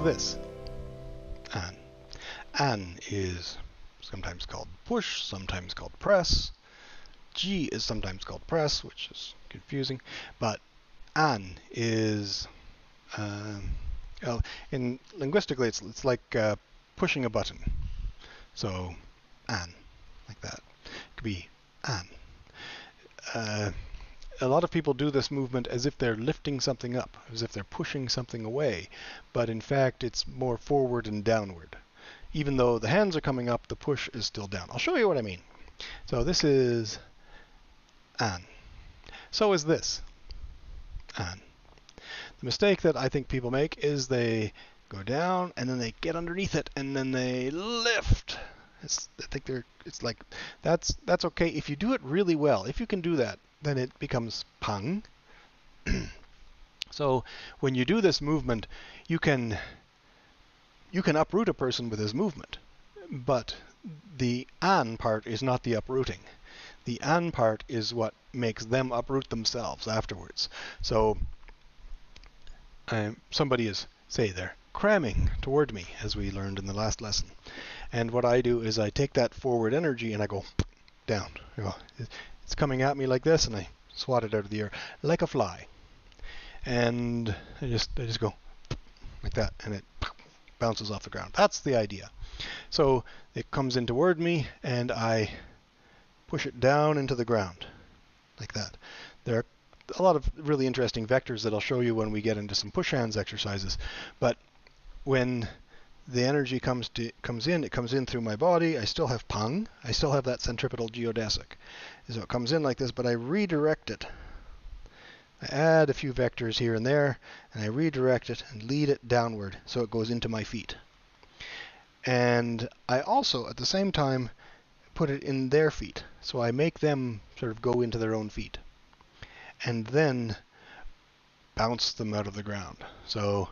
this? An. An is sometimes called push, sometimes called press. G is sometimes called press, which is confusing, but an is, well, in linguistically, it's like pushing a button. So an, like that. It could be an. A lot of people do this movement as if they're lifting something up, as if they're pushing something away, but in fact it's more forward and downward. Even though the hands are coming up, the push is still down. I'll show you what I mean. So this is an. So is this an. The mistake that I think people make is they go down and then they get underneath it and then they lift. I think it's like that's okay if you do it really well. If you can do that, then it becomes pang. So when you do this movement, you can uproot a person with this movement, but the an part is not the uprooting. The an part is what makes them uproot themselves afterwards. So somebody is, say, they're cramming toward me, as we learned in the last lesson. And what I do is I take that forward energy and I go down. It's coming at me like this, and I swat it out of the air like a fly. And I just go like that, and it bounces off the ground. That's the idea. So it comes in toward me, and I push it down into the ground like that. There are a lot of really interesting vectors that I'll show you when we get into some push hands exercises. But when the energy comes in, it comes in through my body. I still have pang. I still have that centripetal geodesic. So it comes in like this, but I redirect it. I add a few vectors here and there, and I redirect it and lead it downward so it goes into my feet. And I also, at the same time, put it in their feet. So I make them sort of go into their own feet. And then bounce them out of the ground. So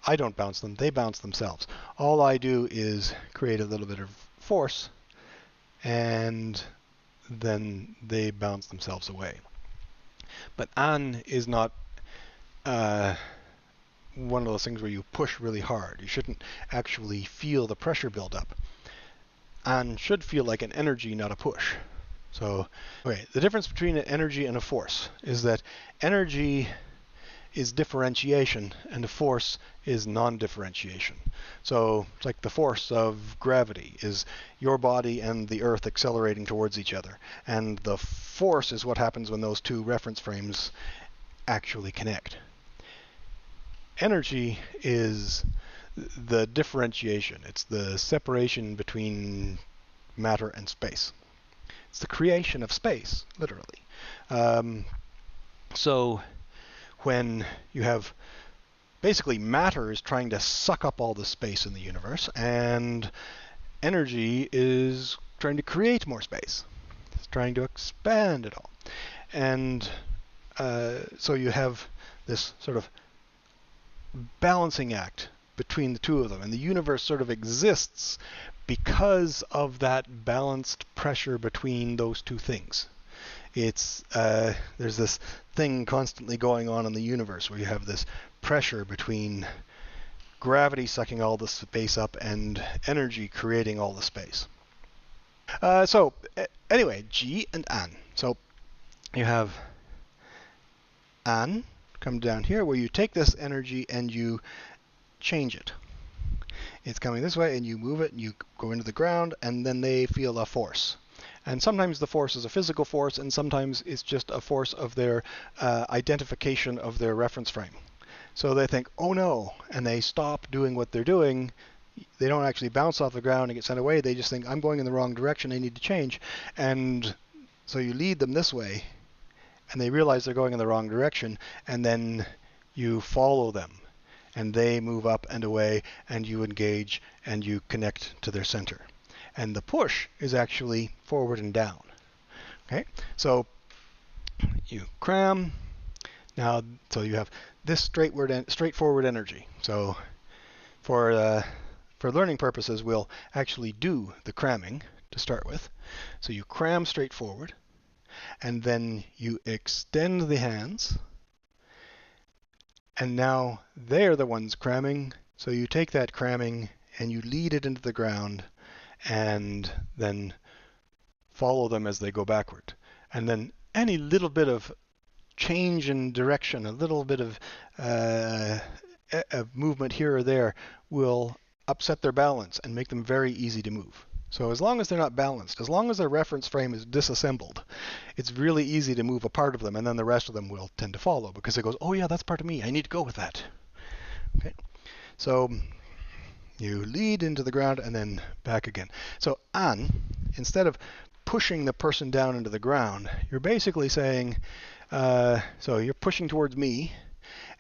I don't bounce them, they bounce themselves. All I do is create a little bit of force, and then they bounce themselves away. But an is not one of those things where you push really hard. You shouldn't actually feel the pressure build up. An should feel like an energy, not a push. So, okay, the difference between an energy and a force is that energy is differentiation and a force is non-differentiation. So it's like the force of gravity is your body and the earth accelerating towards each other. And the force is what happens when those two reference frames actually connect. Energy is the differentiation. It's the separation between matter and space. It's the creation of space, literally. So when you have basically matter is trying to suck up all the space in the universe, and energy is trying to create more space. It's trying to expand it all. And so you have this sort of balancing act between the two of them, and the universe sort of exists because of that balanced pressure between those two things. It's there's this thing constantly going on in the universe where you have this pressure between gravity sucking all the space up and energy creating all the space. So anyway, G and an. So you have an come down here where you take this energy and you change it. It's coming this way, and you move it, and you go into the ground, and then they feel a force. And sometimes the force is a physical force, and sometimes it's just a force of their identification of their reference frame. So they think, oh no, and they stop doing what they're doing. They don't actually bounce off the ground and get sent away. They just think, I'm going in the wrong direction, I need to change. And so you lead them this way, and they realize they're going in the wrong direction, and then you follow them. And they move up and away, and you engage, and you connect to their center. And the push is actually forward and down. Okay, so you cram. Now, so you have this straightforward energy. So for learning purposes, we'll actually do the cramming to start with. So you cram straight forward, and then you extend the hands. And now they're the ones cramming, So you take that cramming and you lead it into the ground and then follow them as they go backward. And then any little bit of change in direction, a little bit of movement here or there will upset their balance and make them very easy to move. So as long as they're not balanced, as long as their reference frame is disassembled, it's really easy to move a part of them, and then the rest of them will tend to follow because it goes, oh yeah, that's part of me, I need to go with that. Okay. So you lead into the ground and then back again. So an, instead of pushing the person down into the ground, you're basically saying, so you're pushing towards me,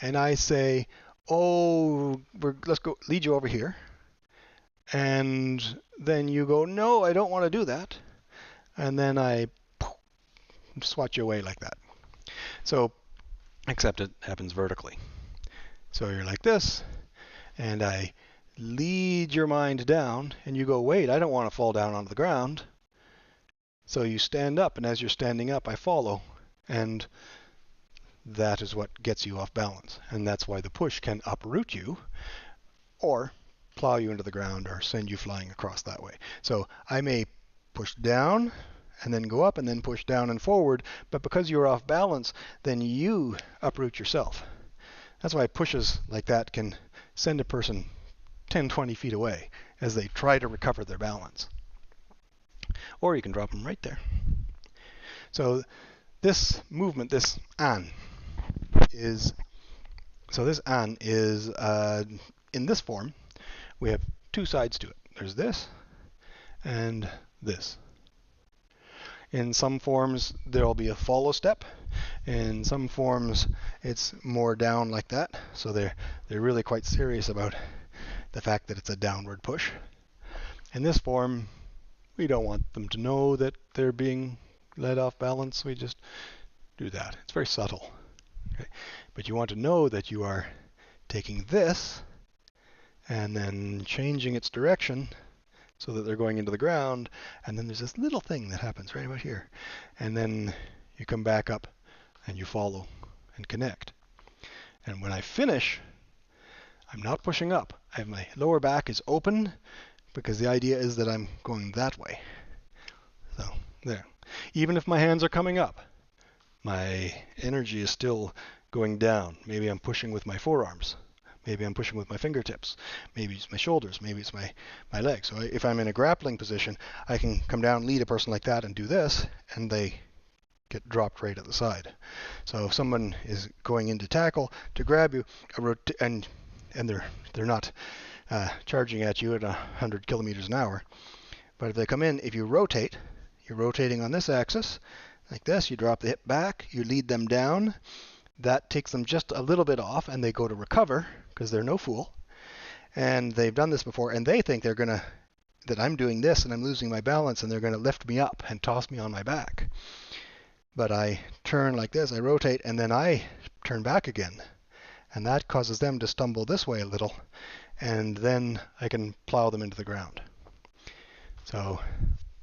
and I say, oh, let's go, lead you over here. And then you go, no, I don't want to do that. And then I swat you away like that. So, except it happens vertically. So you're like this, and I lead your mind down, and you go, wait, I don't want to fall down onto the ground. So you stand up, and as you're standing up, I follow. And that is what gets you off balance. And that's why the push can uproot you, or plow you into the ground, or send you flying across that way. So I may push down and then go up and then push down and forward, but because you're off balance, then you uproot yourself. That's why pushes like that can send a person 10, 20 feet away as they try to recover their balance. Or you can drop them right there. So this movement, this an, is in this form. We have two sides to it. There's this and this. In some forms, there will be a follow step. In some forms, it's more down like that. So they're really quite serious about the fact that it's a downward push. In this form, we don't want them to know that they're being led off balance. We just do that. It's very subtle. Okay? But you want to know that you are taking this and then changing its direction so that they're going into the ground, and then there's this little thing that happens right about here. And then you come back up and you follow and connect. And when I finish, I'm not pushing up. I have my lower back is open because the idea is that I'm going that way. So there. Even if my hands are coming up, my energy is still going down. Maybe I'm pushing with my forearms. Maybe I'm pushing with my fingertips. Maybe it's my shoulders. Maybe it's my legs. So if I'm in a grappling position, I can come down, lead a person like that, and do this, and they get dropped right at the side. So if someone is going in to tackle, to grab you, and they're not charging at you at 100 kilometers an hour, but if they come in, if you rotate, you're rotating on this axis, like this, you drop the hip back, you lead them down. That takes them just a little bit off, and they go to recover, because they're no fool. And they've done this before, and they think that I'm doing this, and I'm losing my balance, and they're going to lift me up and toss me on my back. But I turn like this, I rotate, and then I turn back again. And that causes them to stumble this way a little, and then I can plow them into the ground. So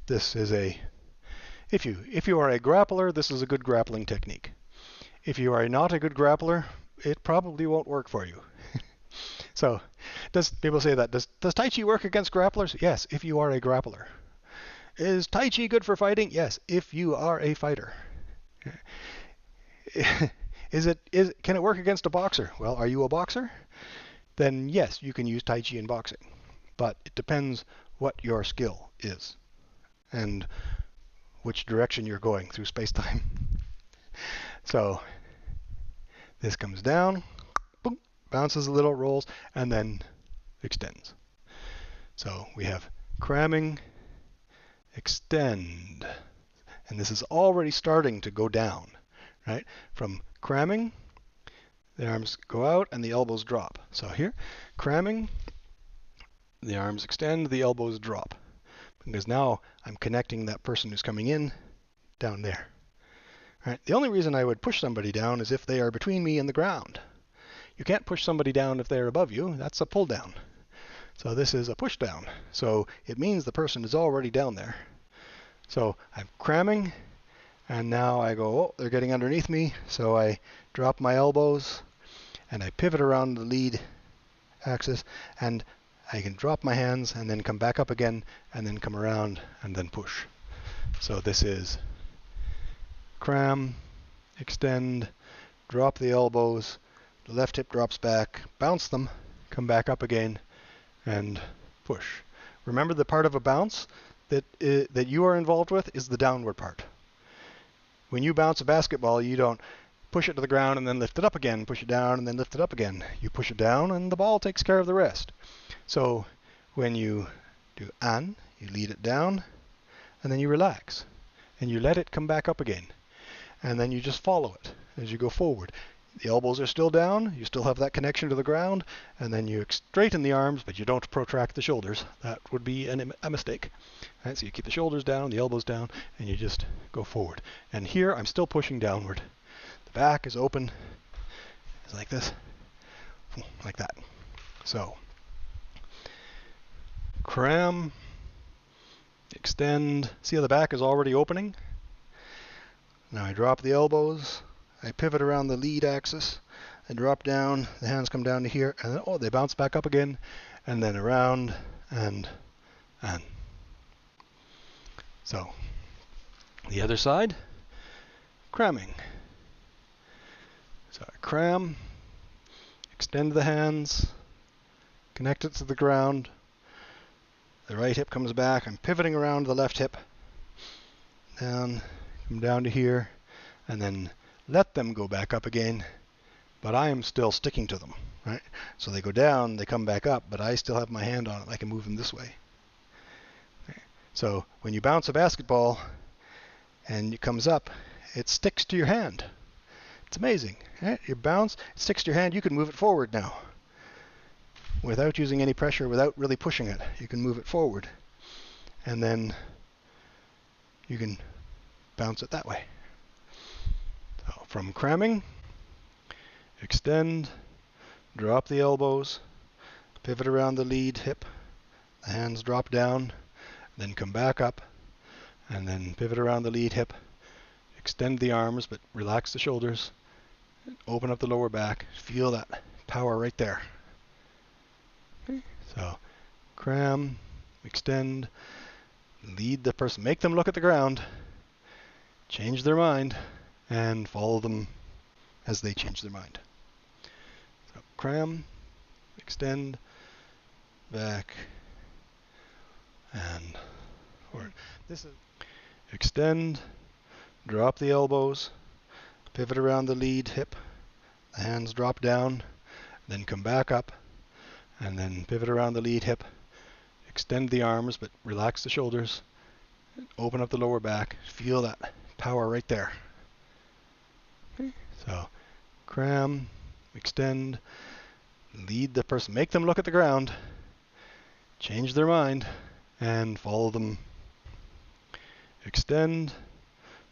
this is if you are a grappler, this is a good grappling technique. If you are not a good grappler, it probably won't work for you. So, people say that. Does Tai Chi work against grapplers? Yes, if you are a grappler. Is Tai Chi good for fighting? Yes, if you are a fighter. Can it work against a boxer? Well, are you a boxer? Then yes, you can use Tai Chi in boxing. But it depends what your skill is and which direction you're going through space-time. So this comes down, boom, bounces a little, rolls, and then extends. So we have cramming, extend. And this is already starting to go down, right? From cramming, the arms go out and the elbows drop. So here, cramming, the arms extend, the elbows drop. Because now I'm connecting that person who's coming in down there. Right. The only reason I would push somebody down is if they are between me and the ground. You can't push somebody down if they're above you. That's a pull down. So this is a push down. So it means the person is already down there. So I'm cramming, and now I go, oh, they're getting underneath me. So I drop my elbows, and I pivot around the lead, axis, and I can drop my hands and then come back up again and then come around and then push. So this is cram, extend, drop the elbows, the left hip drops back, bounce them, come back up again, and push. Remember, the part of a bounce that you are involved with is the downward part. When you bounce a basketball, you don't push it to the ground and then lift it up again, push it down and then lift it up again. You push it down and the ball takes care of the rest. So when you do an, you lead it down and then you relax and you let it come back up again. And then you just follow it as you go forward. The elbows are still down, you still have that connection to the ground, and then you straighten the arms, but you don't protract the shoulders. That would be a mistake. Right, so you keep the shoulders down, the elbows down, and you just go forward. And here I'm still pushing downward. The back is open. It's like this, like that. So cram, extend. See how the back is already opening? Now I drop the elbows. I pivot around the lead axis. I drop down. The hands come down to here, and then, they bounce back up again, and then around and. So the other side, cramming. So I cram, extend the hands, connect it to the ground. The right hip comes back. I'm pivoting around the left hip. Down, come down to here, and then let them go back up again, but I am still sticking to them, right? So they go down, they come back up, but I still have my hand on it. I can move them this way. Okay. So when you bounce a basketball and it comes up, it sticks to your hand. It's amazing, right? You bounce, it sticks to your hand, you can move it forward now. Without using any pressure, without really pushing it, you can move it forward. And then you can bounce it that way. So from cramming, extend, drop the elbows, pivot around the lead hip, the hands drop down, then come back up, and then pivot around the lead hip, extend the arms but relax the shoulders, open up the lower back, feel that power right there. Okay. So cram, extend, lead the person, make them look at the ground, change their mind, and follow them as they change their mind. So cram, extend, back, and forward. This is extend, drop the elbows, pivot around the lead hip, the hands drop down, then come back up, and then pivot around the lead hip, extend the arms but relax the shoulders, open up the lower back, feel that power right there. Okay. So cram, extend, lead the person, make them look at the ground, change their mind, and follow them. Extend,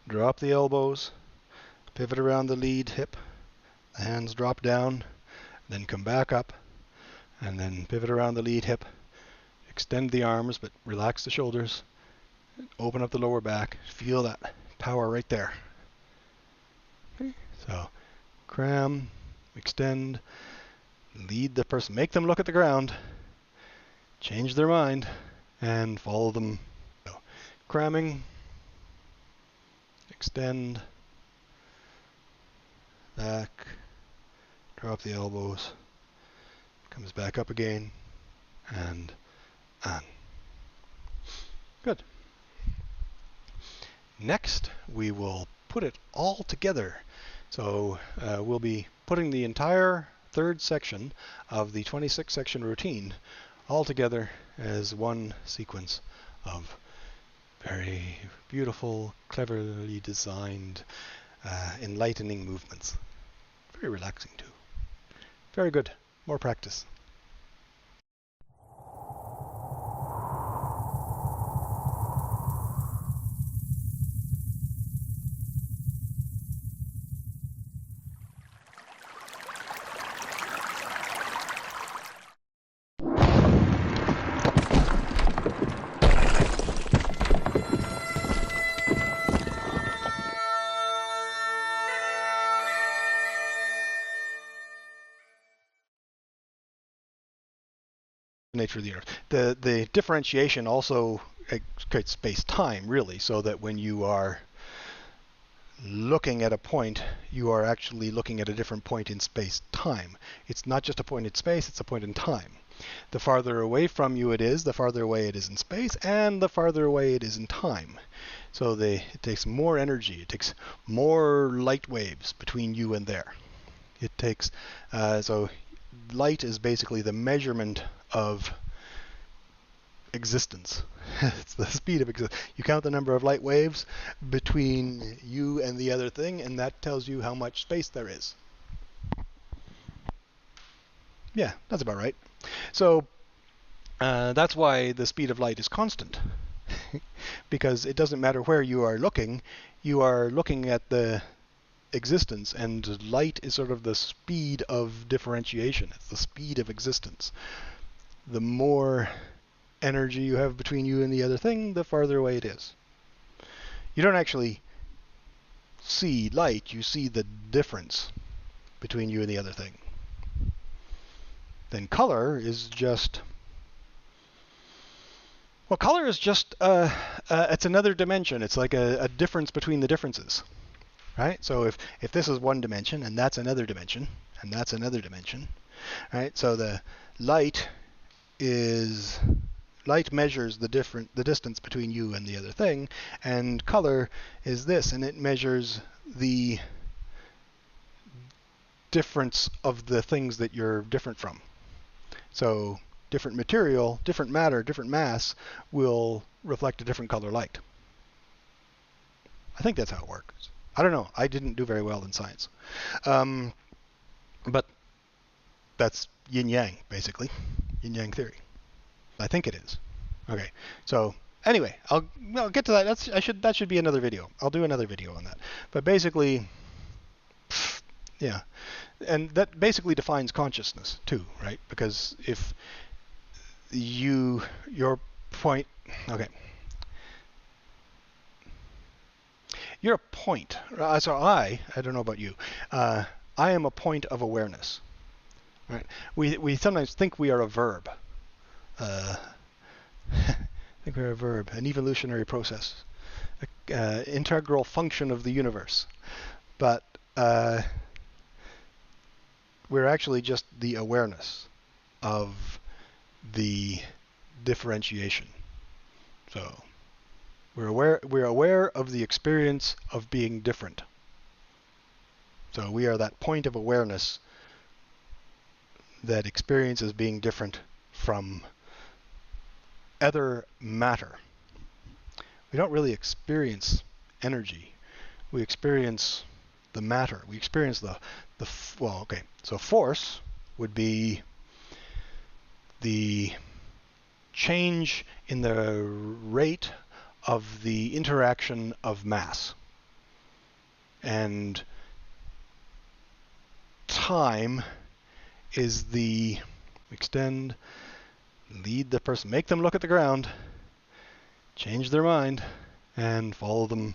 drop the elbows, pivot around the lead hip, the hands drop down, then come back up, and then pivot around the lead hip, extend the arms but relax the shoulders, open up the lower back, feel that power right there. Okay. So cram, extend, lead the person, make them look at the ground, change their mind, and follow them. So, cramming, extend, back, drop the elbows, comes back up again, and on. Good. Next, we will put it all together. So we'll be putting the entire third section of the 26 section routine all together as one sequence of very beautiful, cleverly designed, enlightening movements. Very relaxing too. Very good. More practice. nature of the universe. The differentiation also creates space-time, really, so that when you are looking at a point, you are actually looking at a different point in space-time. It's not just a point in space, it's a point in time. The farther away from you it is, the farther away it is in space, and the farther away it is in time. So it takes more energy, it takes more light waves between you and there. It takes, so light is basically the measurement of existence. It's the speed of existence. You count the number of light waves between you and the other thing, and that tells you how much space there is. Yeah, that's about right. So that's why the speed of light is constant. Because it doesn't matter where you are looking at the existence, and light is sort of the speed of differentiation. It's the speed of existence. The more energy you have between you and the other thing, the farther away it is. You don't actually see light, you see the difference between you and the other thing. Then color is just, well, color is just, it's another dimension. It's like a difference between the differences, right? So if this is one dimension, and that's another dimension, and that's another dimension, right? So the light measures the distance between you and the other thing, and color is this, and it measures the difference of the things that you're different from. So different material, different matter, different mass will reflect a different color light. I think that's how it works. I don't know. I didn't do very well in science. But that's yin-yang, basically. Yin-yang theory. I think it is. Okay. So anyway, I'll get to that. That should be another video. I'll do another video on that. But basically, yeah. And that basically defines consciousness too, right? Because if your point, okay. You're a point. So I don't know about you. I am a point of awareness. Right? We sometimes think we are a verb. I think we're a verb, an evolutionary process, integral function of the universe. But we're actually just the awareness of the differentiation. So we're aware of the experience of being different. So we are that point of awareness that experiences being different from other matter. We don't really experience energy. We experience the matter. We experience well, okay. So force would be the change in the rate of the interaction of mass. And time is the extend, lead the person, make them look at the ground, change their mind, and follow them